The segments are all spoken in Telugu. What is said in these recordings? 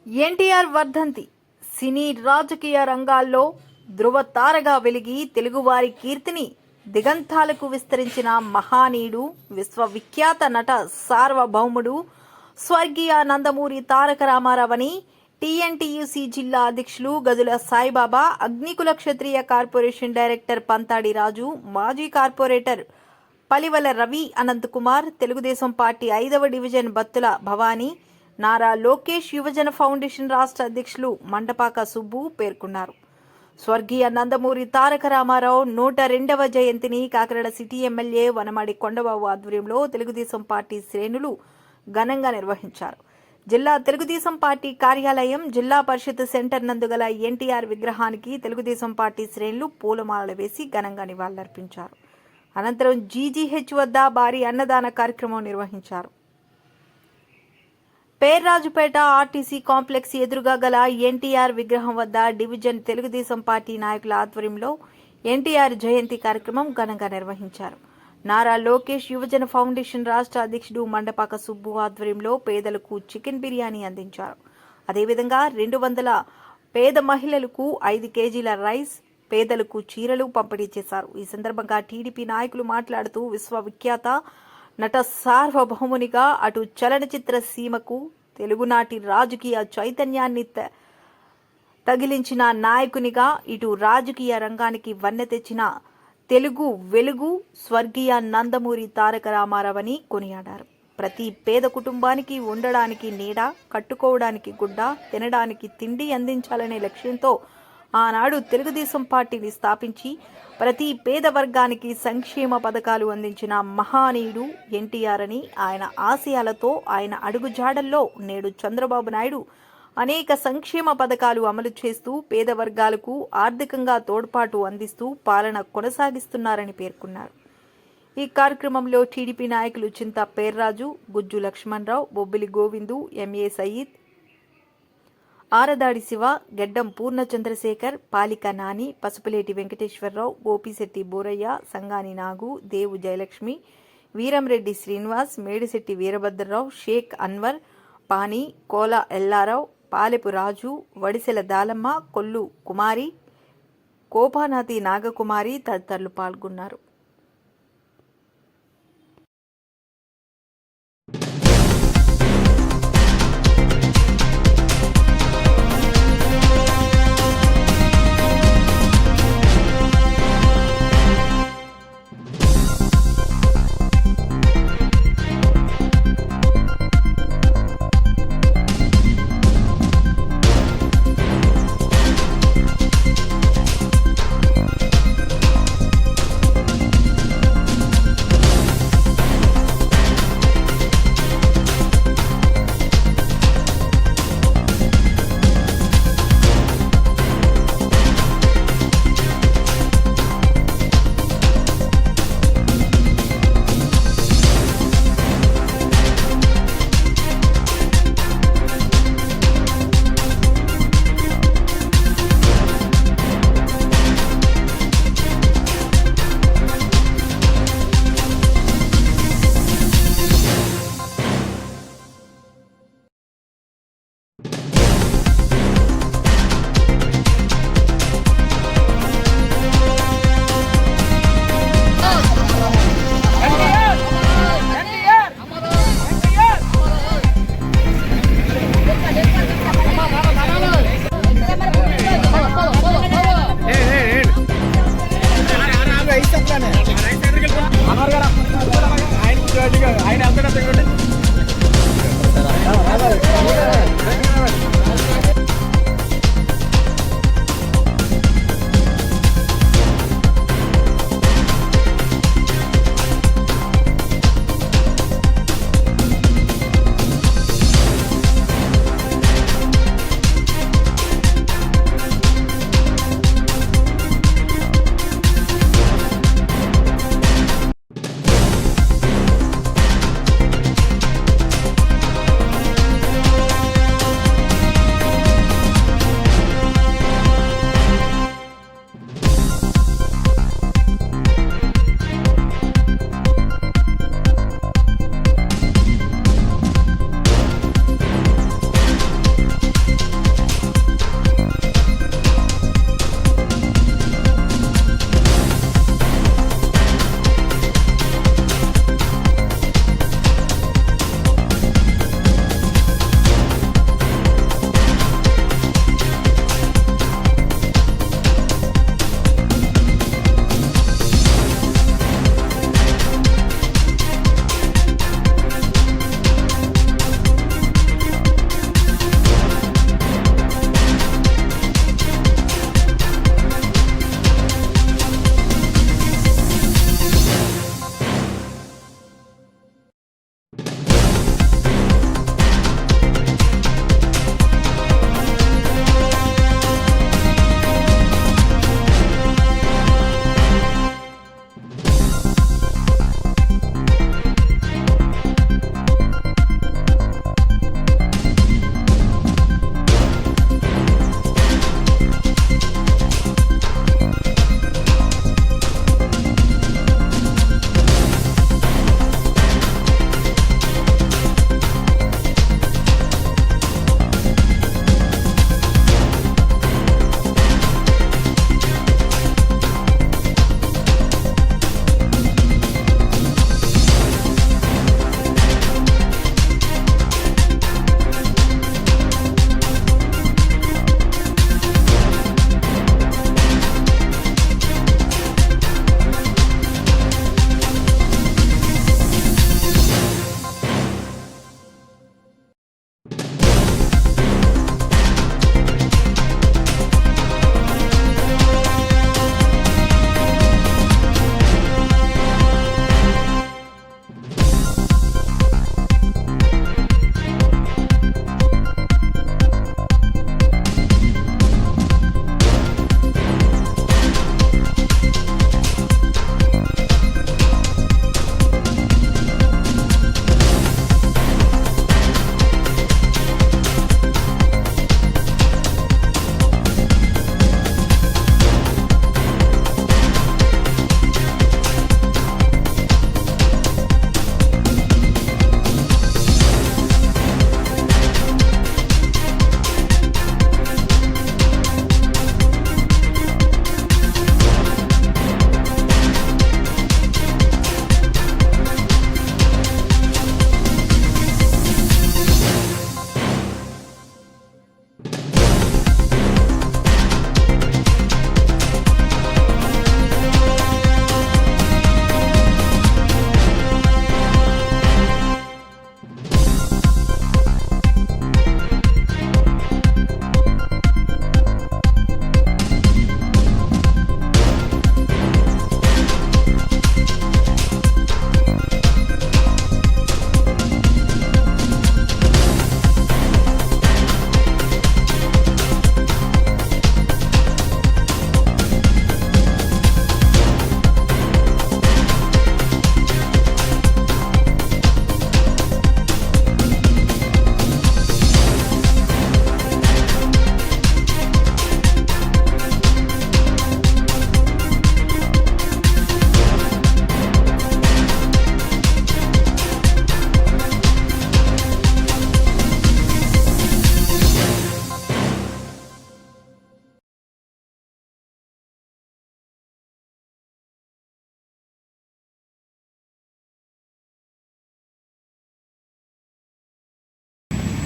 ఎన్టీఆర్ వర్ధంతి సినీ రాజకీయ రంగాల్లో ధృవతారగా వెలిగి తెలుగువారి కీర్తిని దిగంతాలకు విస్తరించిన మహానీయుడు, విశ్వవిఖ్యాత నట సార్వభౌముడు స్వర్గీయ నందమూరి తారక రామారావని టీఎన్టీయూసీ జిల్లా అధ్యక్షులు గదుల సాయిబాబా, అగ్నికుల క్షత్రియ కార్పొరేషన్ డైరెక్టర్ పంతాడి రాజు, మాజీ కార్పొరేటర్ పలివల రవి అనంత్ కుమార్, తెలుగుదేశం పార్టీ 5వ డివిజన్ బత్తుల భవానీ, నారా లోకేష్ యువజన ఫౌండేషన్ రాష్ట్ర అధ్యక్షులు మండపాక సుబ్బు పేర్కొన్నారు. స్వర్గీయ నందమూరి తారక రామారావు 102వ జయంతిని కాకినాడ సిటీ ఎమ్మెల్యే వనమాడి కొండబాబు ఆధ్వర్యంలో తెలుగుదేశం పార్టీ శ్రేణులు ఘనంగా నిర్వహించారు. జిల్లా తెలుగుదేశం పార్టీ కార్యాలయం, జిల్లా పరిషత్ సెంటర్ నందుగల ఎన్టీఆర్ విగ్రహానికి తెలుగుదేశం పార్టీ శ్రేణులు పూలమాలలు వేసి ఘనంగా నివాళులర్పించారు. అనంతరం జీజీహెచ్ వద్ద భారీ అన్నదాన కార్యక్రమం నిర్వహించారు. పేర్రాజుపేట ఆర్టీసీ కాంప్లెక్స్ ఎదురుగా గల ఎన్టీఆర్ విగ్రహం వద్ద డివిజన్ తెలుగుదేశం పార్టీ నాయకుల ఆధ్వర్యంలో ఎన్టీఆర్ జయంతి కార్యక్రమం ఘనంగా నిర్వహించారు. నారా లోకేష్ యువజన ఫౌండేషన్ రాష్ట్ర అధ్యక్షుడు మండపాక సుబ్బు ఆధ్వర్యంలో పేదలకు చికెన్ బిర్యానీ అందించారు. అదేవిధంగా 200 పేద మహిళలకు 5 కేజీల రైస్, పేదలకు చీరలు పంపిణీ చేశారు. ఈ సందర్భంగా టీడీపీ నాయకులు మాట్లాడుతూ విశ్వవిఖ్యాత నట సార్వభౌమునిగా అటు చలనచిత్ర సీమకు, తెలుగునాటి రాజకీయ చైతన్యాన్ని తగిలించిన నాయకునిగా ఇటు రాజకీయ రంగానికి వన్నె తెచ్చిన తెలుగు వెలుగు స్వర్గీయ నందమూరి తారక రామారావని కొనియాడారు. ప్రతి పేద కుటుంబానికి ఉండడానికి నీడ, కట్టుకోవడానికి గుడ్డ, తినడానికి తిండి అందించాలనే లక్ష్యంతో ఆనాడు తెలుగుదేశం పార్టీని స్థాపించి ప్రతి పేద వర్గానికి సంక్షేమ పథకాలు అందించిన మహానీయుడు ఎన్టీఆర్ అని, ఆయన ఆశయాలతో, ఆయన అడుగుజాడల్లో నేడు చంద్రబాబు నాయుడు అనేక సంక్షేమ పథకాలు అమలు చేస్తూ పేద వర్గాలకు ఆర్థికంగా తోడ్పాటు అందిస్తూ పాలన కొనసాగిస్తున్నారని పేర్కొన్నారు. ఈ కార్యక్రమంలో టీడీపీ నాయకులు చింతా పేర్రాజు, గుజ్జు లక్ష్మణరావు, బొబ్బిలి గోవిందు, ఎంఏ సయీద్, ఆరదాడి శివ, గెడ్డం పూర్ణ చంద్రశేఖర్, పాలిక నాని, పసుపులేటి వెంకటేశ్వరరావు, గోపిశెట్టి బోరయ్య, సంగాని నాగు, దేవు జయలక్ష్మి, వీరంరెడ్డి శ్రీనివాస్, మేడిశెట్టి వీరభద్రరావు, షేక్ అన్వర్, పాని, కోల ఎల్లారావు, పాలెపు రాజు, వడిసెల దాలమ్మ, కొల్లు కుమారి, కోపానాతి నాగకుమారి తదితరులు పాల్గొన్నారు.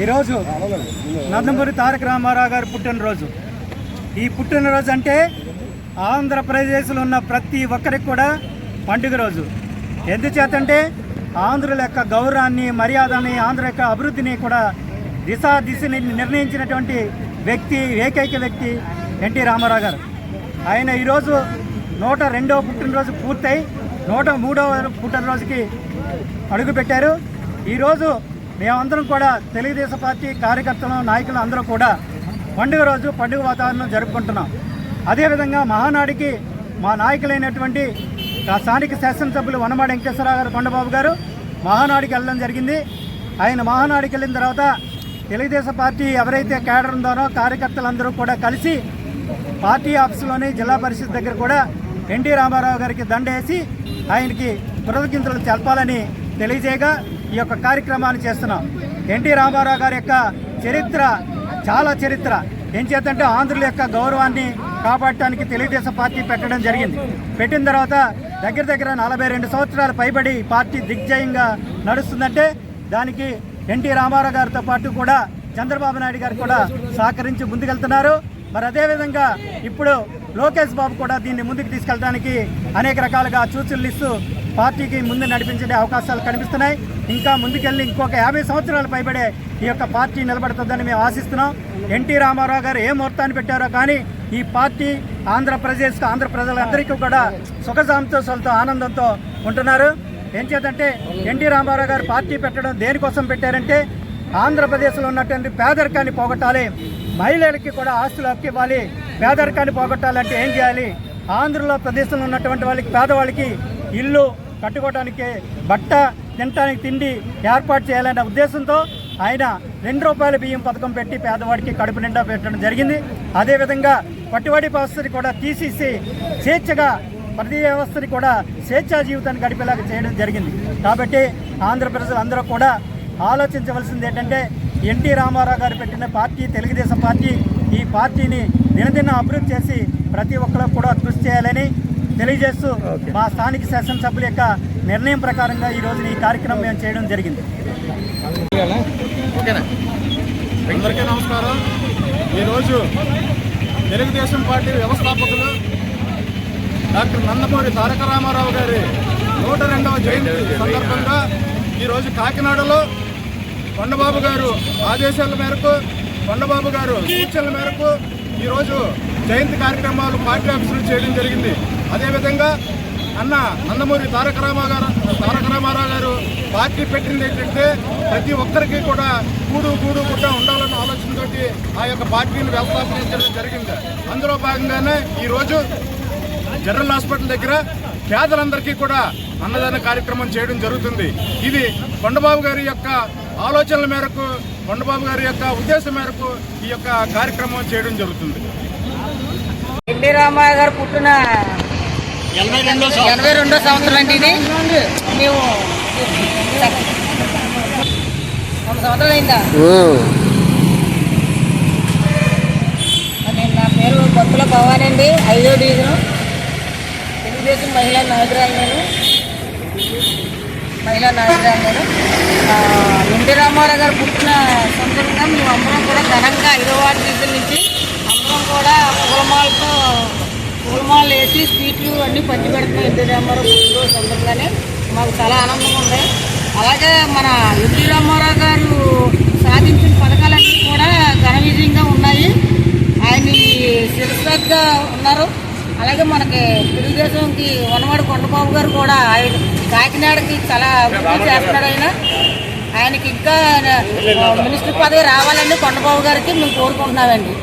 ఈరోజు నందమూరి తారక రామారావు గారి పుట్టినరోజు. ఈ పుట్టినరోజు అంటే ఆంధ్రప్రదేశ్లో ఉన్న ప్రతి ఒక్కరికి కూడా పండుగ రోజు. ఎందుచేతంటే ఆంధ్రుల యొక్క గౌరవాన్ని, మర్యాదని, ఆంధ్ర యొక్క అభివృద్ధిని కూడా దిశని నిర్ణయించినటువంటి వ్యక్తి, ఏకైక వ్యక్తి ఎన్టీ రామారావు గారు. ఆయన ఈరోజు 102వ పుట్టినరోజు పూర్తయి 103వ పుట్టినరోజుకి అడుగుపెట్టారు. ఈరోజు మేమందరం కూడా తెలుగుదేశం పార్టీ కార్యకర్తలు, నాయకులు అందరూ కూడా పండుగ రోజు పండుగ వాతావరణం జరుపుకుంటున్నాం. అదేవిధంగా మహానాడికి మా నాయకులైనటువంటి స్థానిక శాసనసభ్యులు వనమాడి వెంకటేశ్వరరావు గారు, కొండబాబు గారు మహానాడికి వెళ్ళడం జరిగింది. ఆయన మహానాడికి వెళ్ళిన తర్వాత తెలుగుదేశం పార్టీ ఎవరైతే కేడర్ ఉందో కార్యకర్తలందరూ కూడా కలిసి పార్టీ ఆఫీసులోని జిల్లా పరిషత్ దగ్గర కూడా ఎన్టీ రామారావు గారికి దండేసి ఆయనకి కృతజ్ఞతలు తెలపాలని తెలియజేయగా ఈ యొక్క కార్యక్రమాన్ని చేస్తున్నాం. ఎన్టీ రామారావు గారి యొక్క చరిత్ర చాలా చరిత్ర. ఏం చేద్దంటే ఆంధ్రుల యొక్క గౌరవాన్ని కాపాడటానికి తెలుగుదేశం పార్టీ పెట్టడం జరిగింది. పెట్టిన తర్వాత దగ్గర 42 సంవత్సరాలు పైబడి పార్టీ దిగ్జయంగా నడుస్తుందంటే దానికి ఎన్టీ రామారావు గారితో పాటు కూడా చంద్రబాబు నాయుడు గారు కూడా సహకరించి ముందుకెళ్తున్నారు. మరి అదేవిధంగా ఇప్పుడు లోకేష్ బాబు కూడా దీన్ని ముందుకు తీసుకెళ్ళడానికి అనేక రకాలుగా సూచనలు ఇస్తూ పార్టీకి ముందు నడిపించే అవకాశాలు కనిపిస్తున్నాయి. ఇంకా ముందుకెళ్ళి ఇంకొక 50 సంవత్సరాలు పైబడే ఈ యొక్క పార్టీ నిలబడుతుందని మేము ఆశిస్తున్నాం. ఎన్టీ రామారావు గారు ఏ ముహూర్తాన్ని పెట్టారో కానీ ఈ పార్టీ ఆంధ్ర ప్రజలందరికీ కూడా సుఖ సంతోషాలతో, ఆనందంతో ఉంటున్నారు. ఏం చేద్దంటే ఎన్టీ రామారావు గారు పార్టీ పెట్టడం దేనికోసం పెట్టారంటే ఆంధ్రప్రదేశ్లో ఉన్నటువంటి పేదరికాన్ని పోగొట్టాలి, మహిళలకి కూడా ఆస్తులు హక్కు ఇవ్వాలి. పేదరికాన్ని పోగొట్టాలంటే ఏం చేయాలి? ఆంధ్రప్రదేశ్లో ఉన్నటువంటి వాళ్ళకి, పేదవాళ్ళకి ఇల్లు కట్టుకోవడానికి, బట్ట తినడానికి తిండి ఏర్పాటు చేయాలనే ఉద్దేశంతో ఆయన ₹2 బియ్యం పథకం పెట్టి పేదవాడికి కడుపు నిండా పెట్టడం జరిగింది. అదేవిధంగా పట్టుబడి వ్యవస్థని కూడా తీసేసి స్వేచ్ఛగా ప్రతి వ్యవస్థని కూడా స్వేచ్ఛా జీవితాన్ని గడిపేలాగా చేయడం జరిగింది. కాబట్టి ఆంధ్ర ప్రజలందరూ కూడా ఆలోచించవలసింది ఏంటంటే ఎన్టీ రామారావు గారు పెట్టిన పార్టీ తెలుగుదేశం పార్టీ. ఈ పార్టీని దినదిన అభివృద్ధి చేసి ప్రతి ఒక్కరు కూడా కృషి చేయాలని తెలియజేస్తూ మా స్థానిక శాసనసభ్యుల యొక్క నిర్ణయం ప్రకారంగా ఈ రోజు ఈ కార్యక్రమం మేము చేయడం జరిగింది. అందరికీ నమస్కారం. ఈరోజు తెలుగుదేశం పార్టీ వ్యవస్థాపకులు డాక్టర్ నందమూరి తారక రామారావు గారి 102వ జయంతి సందర్భంగా ఈరోజు కాకినాడలో కొండబాబు గారు ఆదేశాల మేరకు, కొండబాబు గారు సూచనల మేరకు ఈరోజు జయంతి కార్యక్రమాలు పార్టీ ఆఫీసులు చేయడం జరిగింది. అదేవిధంగా అన్న నందమూరి తారక రామారావు గారు పార్టీ పెట్టింది ఏంటంటే ప్రతి ఒక్కరికి కూడా గూడు గుడ్డ ఉండాలన్న ఆలోచనతో ఆ యొక్క పార్టీని వ్యవస్థాపించడం జరిగింది. అందులో భాగంగానే ఈరోజు జనరల్ హాస్పిటల్ దగ్గర పేదలందరికీ కూడా అన్నదాన కార్యక్రమం చేయడం జరుగుతుంది. ఇది కొండబాబు గారి యొక్క ఆలోచనల మేరకు, కొండబాబు గారి యొక్క ఉద్దేశం మేరకు ఈ యొక్క కార్యక్రమం చేయడం జరుగుతుంది. ఎన్టీ రామారావు గారు పుట్టిన 82వ సంవత్సరం అండి. ఇది మేము 2 సంవత్సరాలు అయిందా. నా పేరు బొత్తుల భవాని అండి. 5వ డివిజన్ తెలుగుదేశం మహిళా నాయకురాలు నేను. ఎన్టీ రామారావు గారు పుట్టిన సందర్భంగా మేము అందరం కూడా ఘనంగా 5వ వార్డు డివిజన్ నుంచి అందరం కూడా పూలమాలు వేసి స్వీట్లు అన్నీ పంచి పెడుతున్నాం. ఎన్టీ రామారావు పుట్టినరోజు సందర్భంగానే మాకు చాలా ఆనందంగా ఉంది. అలాగే మన ఎన్టీ రామారావు గారు సాధించిన పథకాలన్నీ కూడా ఘన విజయంగా ఉన్నాయి. ఆయన శిరస్సుగా ఉన్నారు. అలాగే మనకి తెలుగుదేశంకి వనమాడి కొండబాబు గారు కూడా ఆయన కాకినాడకి చాలా అభివృద్ధి చేస్తున్నాడు. ఆయనకి ఇంకా మినిస్టర్ పదవి రావాలని కొండబాబు గారికి మేము కోరుకుంటున్నామండి.